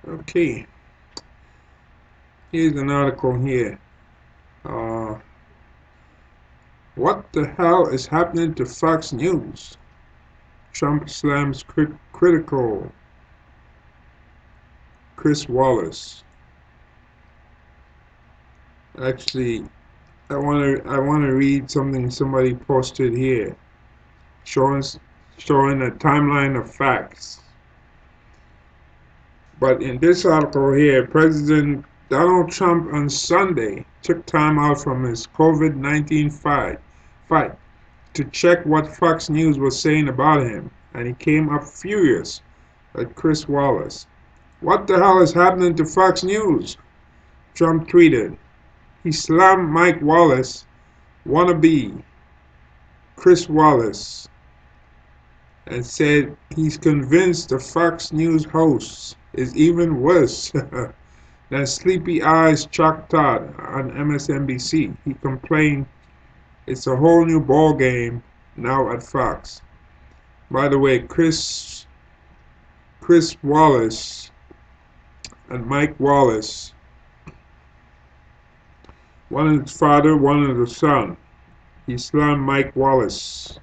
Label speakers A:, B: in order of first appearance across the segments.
A: Okay, here's an article here. Uh, what the hell is happening to Fox News? Trump slams critical Chris Wallace. Actually, I want to read something somebody posted here, showing showing a timeline of facts. But in this article here, President Donald Trump on Sunday took time out from his COVID-19 fight to check what Fox News was saying about him, and he came up furious at Chris Wallace. What the hell is happening to Fox News? Trump tweeted. He slammed Mike Wallace, wannabe Chris Wallace, and said he's convinced the Fox News host is even worse than Sleepy Eyes Chuck Todd on MSNBC. He complained it's a whole new ball game now at Fox. By the way, Chris Wallace and Mike Wallace, one is father, one is the son. He slammed Mike Wallace,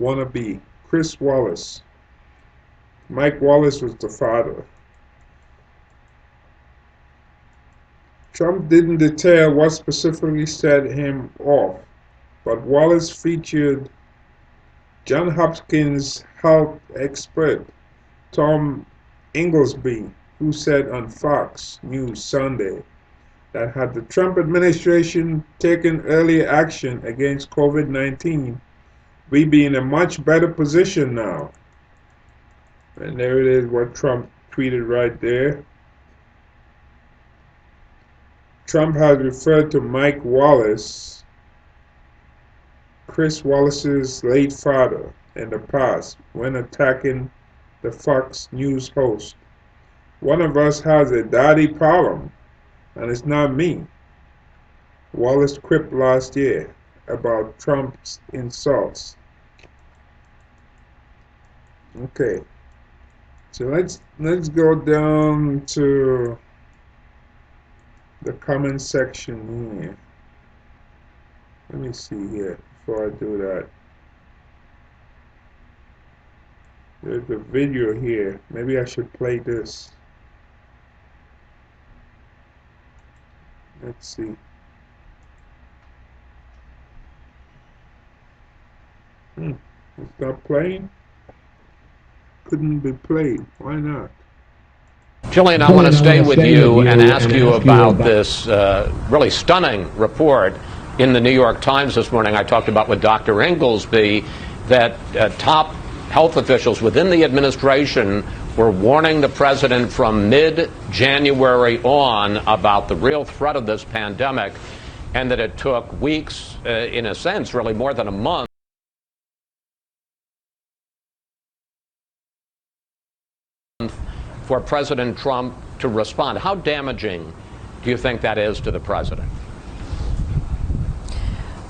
A: wannabe Chris Wallace. Mike Wallace was the father. Trump didn't detail what specifically set him off, but Wallace featured Johns Hopkins health expert Tom Inglesby, who said on Fox News Sunday that had the Trump administration taken earlier action against COVID-19, we'd be in a much better position now. And there it is, what Trump tweeted right there. Trump has referred to Mike Wallace, Chris Wallace's late father, in the past when attacking the Fox News host. One of us has a daddy problem, and it's not me, Wallace quipped last year about Trump's insults. Okay, so let's go down to the comment section here. Let me see here before I do that. There's a video here. Maybe I should play this. Let's see. It's not playing? Couldn't be played. Why not?
B: Jillian, I want to stay with you and ask you about this really stunning report in the New York Times this morning. I talked about with Dr. Inglesby that top health officials within the administration were warning the president from mid-January on about the real threat of this pandemic, and that it took weeks, in a sense, really more than a month, for President Trump to respond. How damaging do you think that is to the president?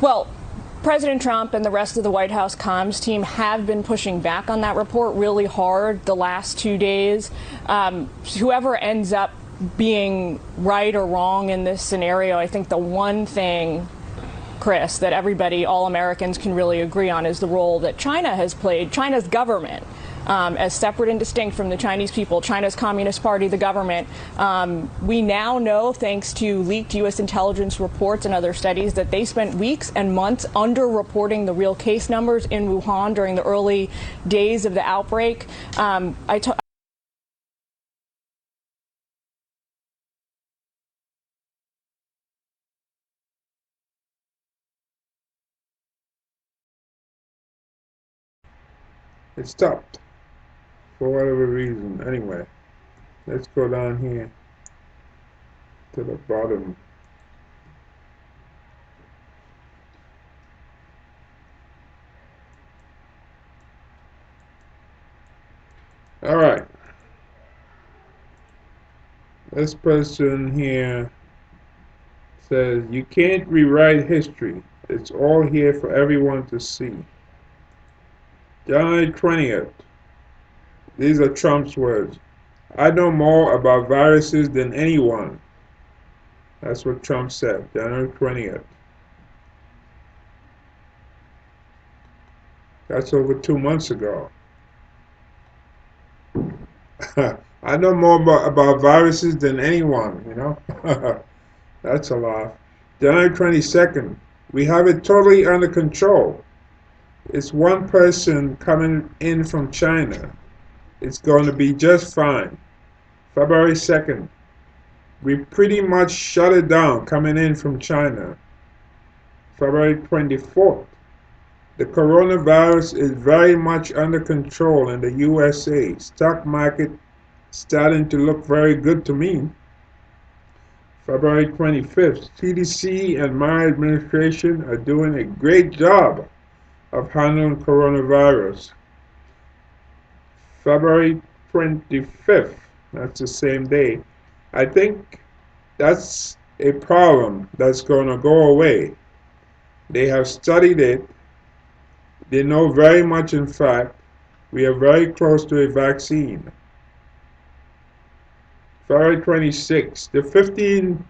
C: Well, President Trump and the rest of the White House comms team have been pushing back on that report really hard the last 2 days. Whoever ends up being right or wrong in this scenario, I think the one thing, Chris, that everybody, all Americans can really agree on is the role that China has played, China's government, as separate and distinct from the Chinese people, China's Communist Party, the government. We now know, thanks to leaked U.S. intelligence reports and other studies, that they spent weeks and months underreporting the real case numbers in Wuhan during the early days of the outbreak.
A: It stopped for whatever reason. Anyway, let's go down here to the bottom. All right. This person here says, you can't rewrite history. It's all here for everyone to see. January 20th. These are Trump's words. I know more about viruses than anyone. That's what Trump said, January 20th. That's over 2 months ago. I know more about viruses than anyone, you know? That's a laugh. January 22nd. We have it totally under control. It's one person coming in from China. It's going to be just fine. February 2nd. We pretty much shut it down coming in from China. February 24th. The coronavirus is very much under control in the USA. Stock market starting to look very good to me. February 25th. CDC and my administration are doing a great job of handling coronavirus. February 25th. That's the same day. I think that's a problem that's going to go away. They have studied it. They know very much, in fact, we are very close to a vaccine. February 26th, the 15,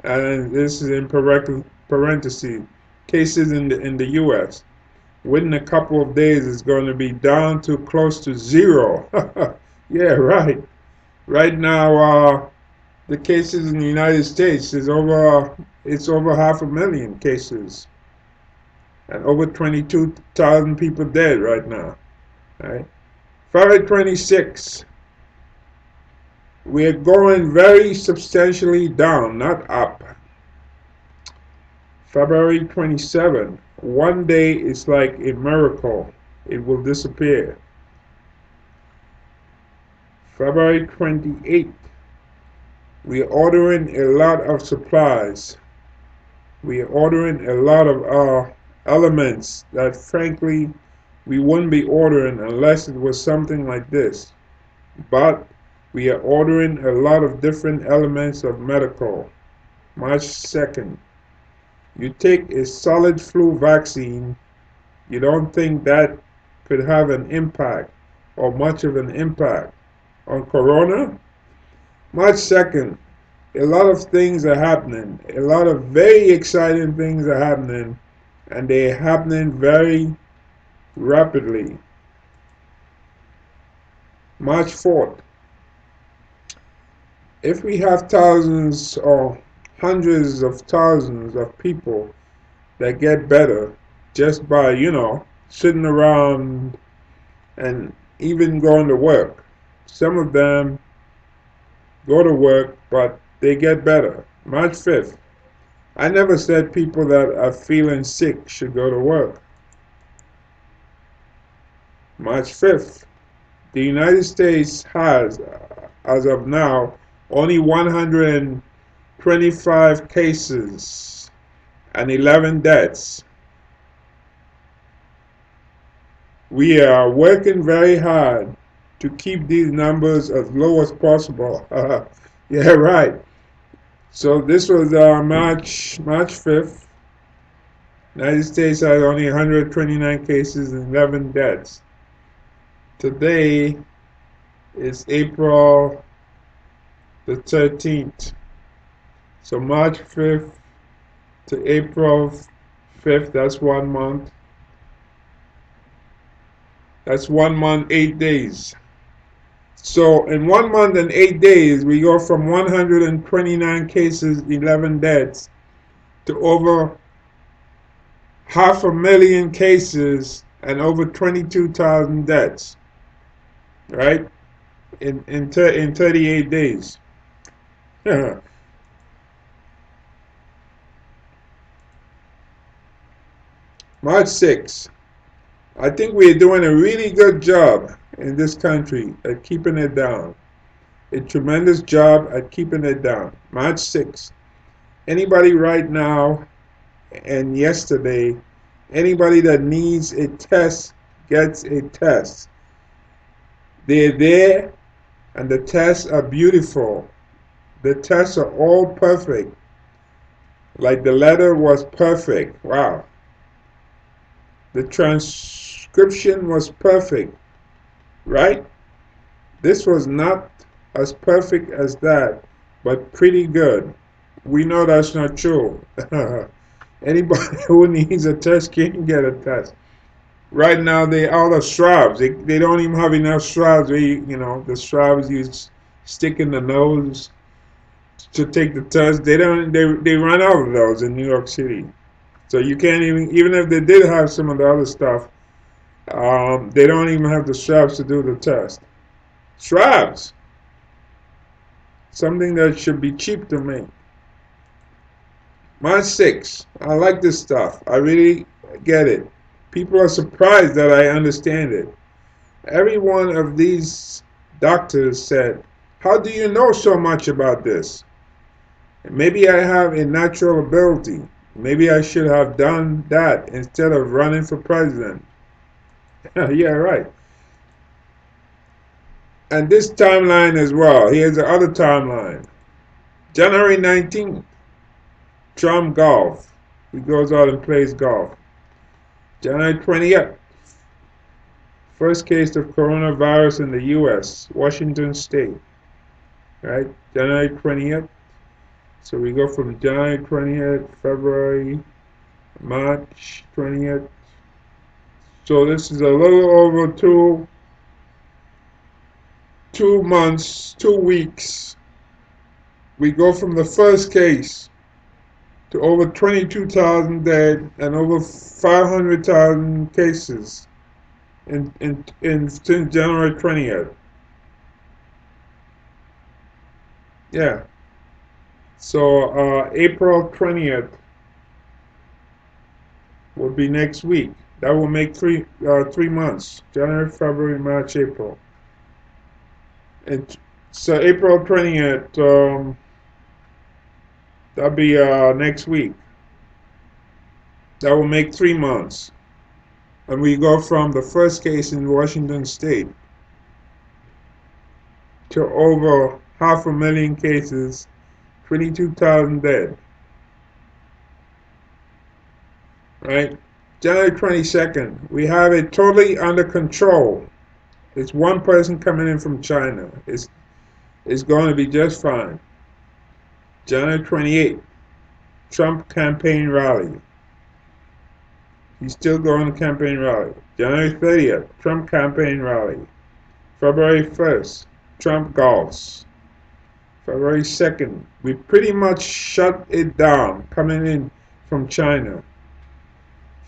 A: and this is in parentheses, cases in the U.S. Within a couple of days is going to be down to close to zero. Yeah, right. Right now, the cases in the United States is it's over 500,000 cases, and over 22,000 people dead right now. Right? February 26, we're going very substantially down, not up. February 27, one day is like a miracle. It will disappear. February 28, we're ordering a lot of supplies. We're ordering a lot of elements that frankly we wouldn't be ordering unless it was something like this. But we are ordering a lot of different elements of medical. March 2nd, you take a solid flu vaccine, you don't think that could have an impact or much of an impact on corona? March 2nd, a lot of things are happening. A lot of very exciting things are happening, and they're happening very rapidly. March 4th, if we have thousands or hundreds of thousands of people that get better just by, sitting around and even going to work, some of them go to work, but they get better. March 5th, I never said people that are feeling sick should go to work. March 5th, the United States has, as of now, only 125 cases and 11 deaths. We are working very hard to keep these numbers as low as possible. Yeah, right. So this was March 5th. United States has only 129 cases and 11 deaths. Today is April the 13th. So March 5th to April 5th, that's 1 month. That's 1 month, 8 days. So in 1 month and 8 days, we go from 129 cases, 11 deaths, to over 500,000 cases and over 22,000 deaths, right? In 38 days. March 6th. I think we're doing a really good job in this country at keeping it down. A tremendous job at keeping it down. March 6th. Anybody right now and yesterday, anybody that needs a test gets a test. They're there and the tests are beautiful. The tests are all perfect. Like the letter was perfect. Wow. The transcription was perfect, right? This was not as perfect as that, but pretty good. We know that's not true. Anybody who needs a test can get a test. Right now, they all the swabs. They don't even have enough swabs. The swabs you stick in the nose to take the test. They run out of those in New York City. So you can't even if they did have some of the other stuff, they don't even have the swabs to do the test. Swabs, something that should be cheap to make. My six. I like this stuff. I really get it. People are surprised that I understand it. Every one of these doctors said, "How do you know so much about this?" Maybe I have a natural ability. Maybe I should have done that instead of running for president. Yeah, right. And this timeline as well. Here's the other timeline. January 19th, Trump golf. He goes out and plays golf. January 20th, first case of coronavirus in the U.S., Washington State. Right? January 20th. So we go from January 20th, February, March 20th. So this is a little over 2 months, 2 weeks. We go from the first case to over 22,000 dead and over 500,000 cases since January 20th. Yeah. So April 20th will be next week. That will make 3 months. January, February, March, April. And so April 20th, that'll be next week. That will make 3 months. And we go from the first case in Washington State to over 500,000 cases, 22,000 dead. Right? January 22nd, we have it totally under control. It's one person coming in from China. It's going to be just fine. January 28th, Trump campaign rally. He's still going to campaign rally. January 30th, Trump campaign rally. February 1st, Trump golfs. February 2nd, we pretty much shut it down coming in from China.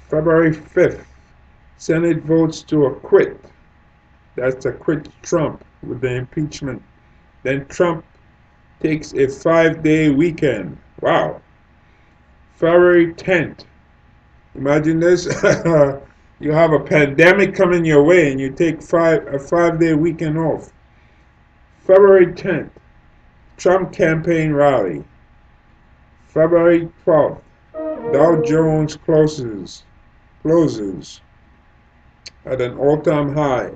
A: February 5th, Senate votes to acquit. That's acquit Trump with the impeachment. Then Trump takes a 5-day weekend. Wow. February 10th, imagine this. You have a pandemic coming your way and you take a 5-day weekend off. February 10th, Trump campaign rally. February 12th, Dow Jones closes at an all-time high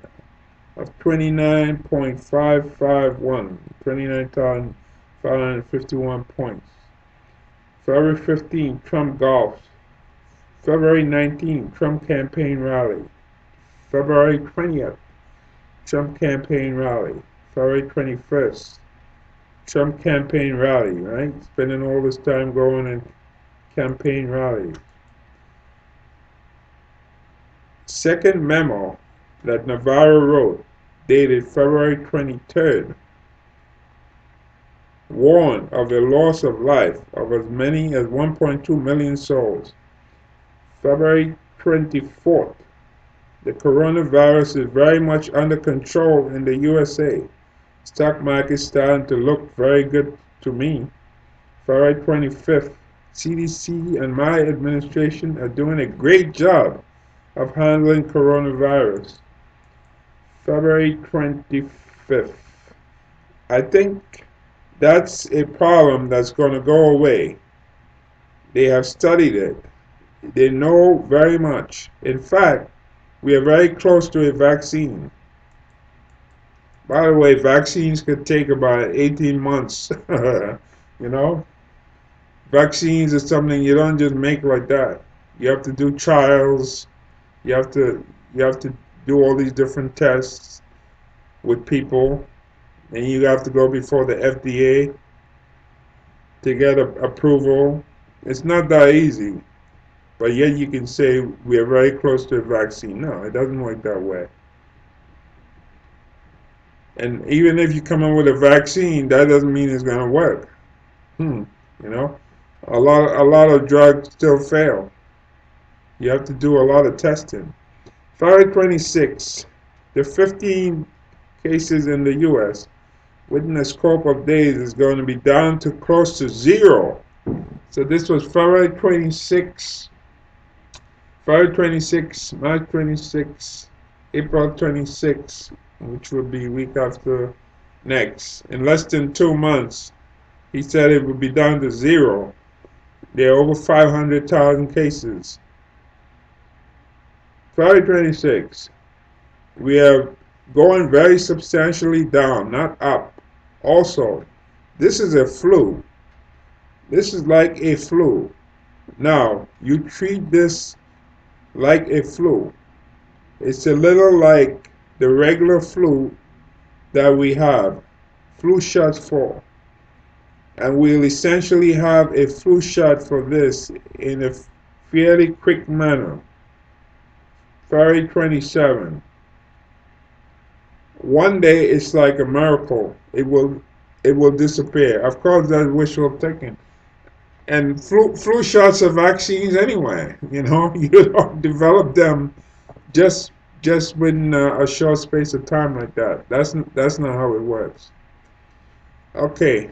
A: of 29.551, 29,551 points. February 15th, Trump golfs. February 19th, Trump campaign rally. February 20th, Trump campaign rally. February 21st, Trump campaign rally, right? Spending all this time going and campaign rally. Second memo that Navarro wrote, dated February 23rd, warned of the loss of life of as many as 1.2 million souls. February 24th, the coronavirus is very much under control in the USA. Stock market starting to look very good to me. February 25th, CDC and my administration are doing a great job of handling coronavirus. February 25th. I think that's a problem that's going to go away. They have studied it. They know very much. In fact, we are very close to a vaccine. By the way, vaccines could take about 18 months. You know, vaccines is something you don't just make like that. You have to do trials. You have to do all these different tests. with people, and you have to go before the FDA to get approval. It's not that easy, but yet you can say we are very close to a vaccine. No, it doesn't work that way. And even if you come up with a vaccine, that doesn't mean it's going to work. You know, a lot of drugs still fail. You have to do a lot of testing. February 26, the 15 cases in the U.S. within a scope of days is going to be down to close to zero. So this was February 26, February 26, March 26, April 26, which would be week after next. In less than 2 months, he said it would be down to zero. There are over 500,000 cases. February 26, we are going very substantially down, not up. Also, this is a flu. This is like a flu. Now, you treat this like a flu. It's a little like the regular flu that we have, flu shots for. And we'll essentially have a flu shot for this in a fairly quick manner. February 27. One day it's like a miracle. It will disappear. Of course, that's wishful thinking. And flu shots are vaccines anyway. You know, you don't develop them just within a short space of time like that. That's not how it works. Okay,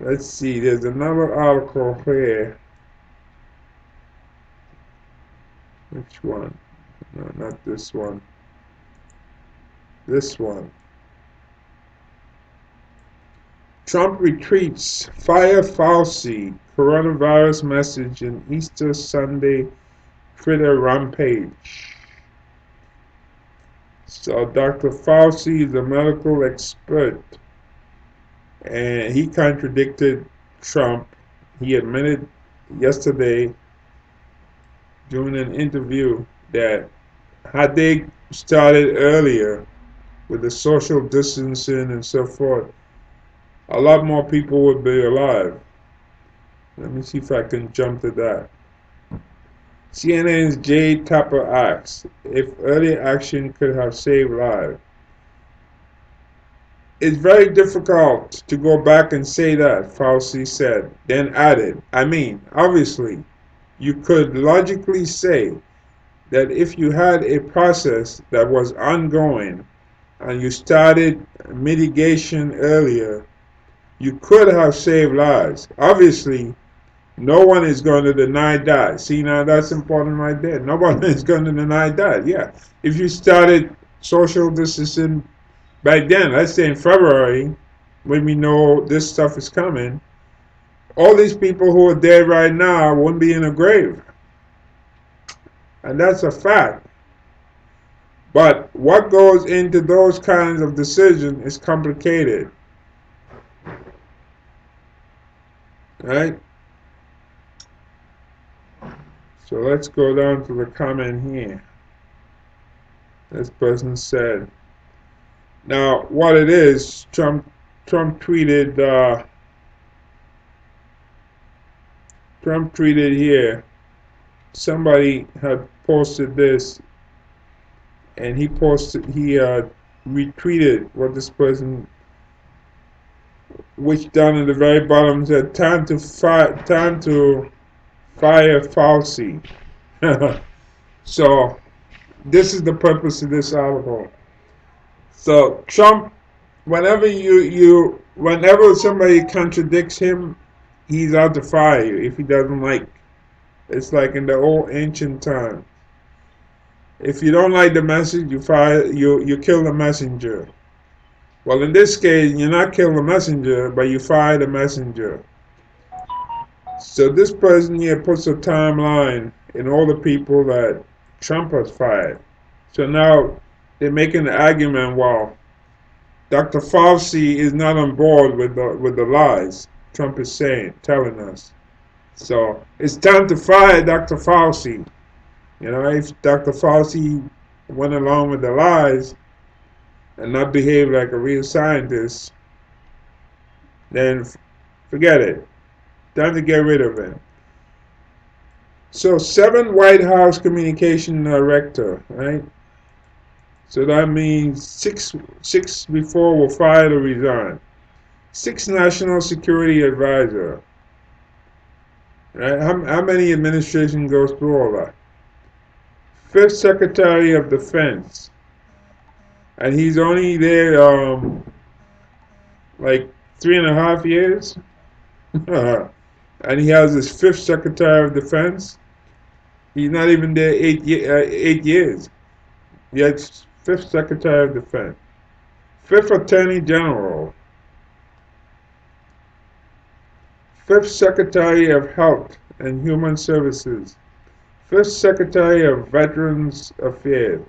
A: let's see. There's another article here. Which one? No, not this one. This one. Trump retreats. Fire Fauci. Coronavirus message in Easter Sunday Twitter rampage. So Dr. Fauci is a medical expert, and he contradicted Trump. He admitted yesterday during an interview that had they started earlier with the social distancing and so forth, a lot more people would be alive. Let me see if I can jump to that. CNN's Jade Tapper asks if early action could have saved lives. It's very difficult to go back and say that, Fauci said, then added, obviously, you could logically say that if you had a process that was ongoing and you started mitigation earlier, you could have saved lives. Obviously, no one is going to deny that. See, now that's important right there. Nobody is going to deny that. Yeah. If you started social distancing back then, let's say in February, when we know this stuff is coming, all these people who are dead right now wouldn't be in a grave. And that's a fact. But what goes into those kinds of decisions is complicated. Right? So let's go down to the comment here. This person said, now what it is, Trump tweeted here, somebody had posted this, and he retweeted what this person, which down at the very bottom said, time to fire Fauci. So this is the purpose of this article. So Trump, whenever whenever somebody contradicts him, he's out to fire you if he doesn't like. It's like in the old ancient times. If you don't like the message, you kill the messenger. Well, in this case, you're not kill the messenger, but you fire the messenger. So this person here puts a timeline in all the people that Trump has fired. So now they're making the argument, well, Dr. Fauci is not on board with the lies Trump is telling us. So it's time to fire Dr. Fauci. You know, if Dr. Fauci went along with the lies, and not behave like a real scientist, then forget it. Time to get rid of him. So 7 White House communication director, right? So that means six before were fired or resigned. 6 national security advisor. Right? How many administration goes through all that? 5th Secretary of Defense, and he's only there like 3.5 years, and he has his 5th Secretary of Defense. He's not even there 8 years. Yet 5th Secretary of Defense, 5th Attorney General, 5th Secretary of Health and Human Services, 5th Secretary of Veterans Affairs,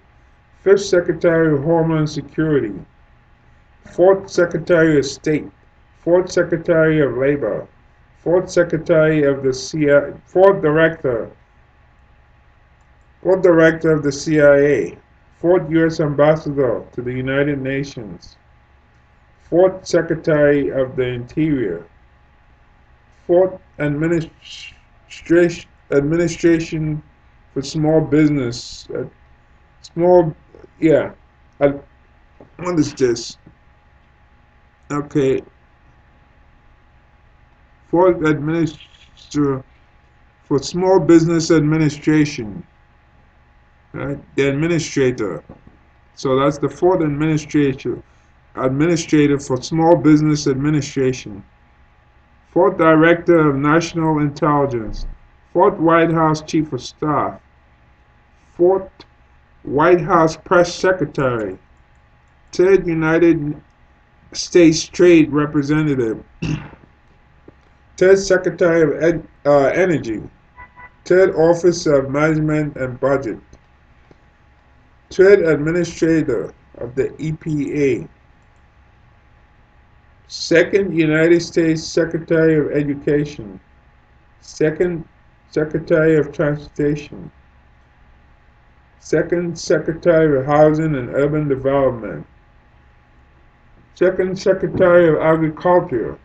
A: 5th Secretary of Homeland Security, 4th Secretary of State, 4th Secretary of Labor, 4th Secretary of the CIA, 4th Director of the CIA, 4th U.S. Ambassador to the United Nations, 4th Secretary of the Interior, 4th Administration for Small Business, yeah, what is this? Okay, 4th Administrator for Small Business Administration, right? The administrator. So that's the 4th administrator for Small Business Administration. 4th Director of National Intelligence. 4th White House Chief of Staff. 4th White House Press Secretary. 3rd United States Trade Representative. 3rd Secretary of Energy. 3rd Office of Management and Budget. 3rd Administrator of the EPA. 2nd United States Secretary of Education. 2nd Secretary of Transportation. 2nd Secretary of Housing and Urban Development. 2nd Secretary of Agriculture.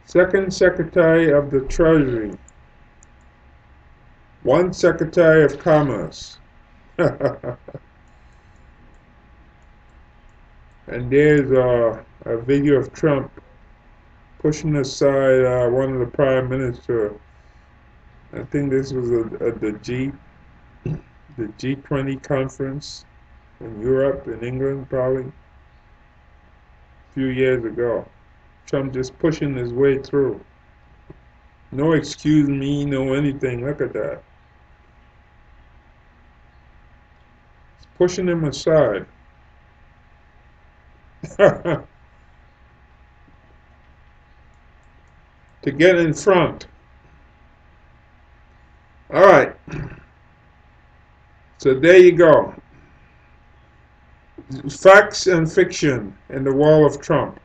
A: 2nd Secretary of the Treasury. 1 Secretary of Commerce. And there's a video of Trump pushing aside one of the prime minister. I think this was the G20 conference in Europe, in England, probably a few years ago. Trump just pushing his way through. No excuse me, no anything. Look at that. It's pushing him aside. To get in front. All right. So there you go. Facts and fiction in the world of Trump.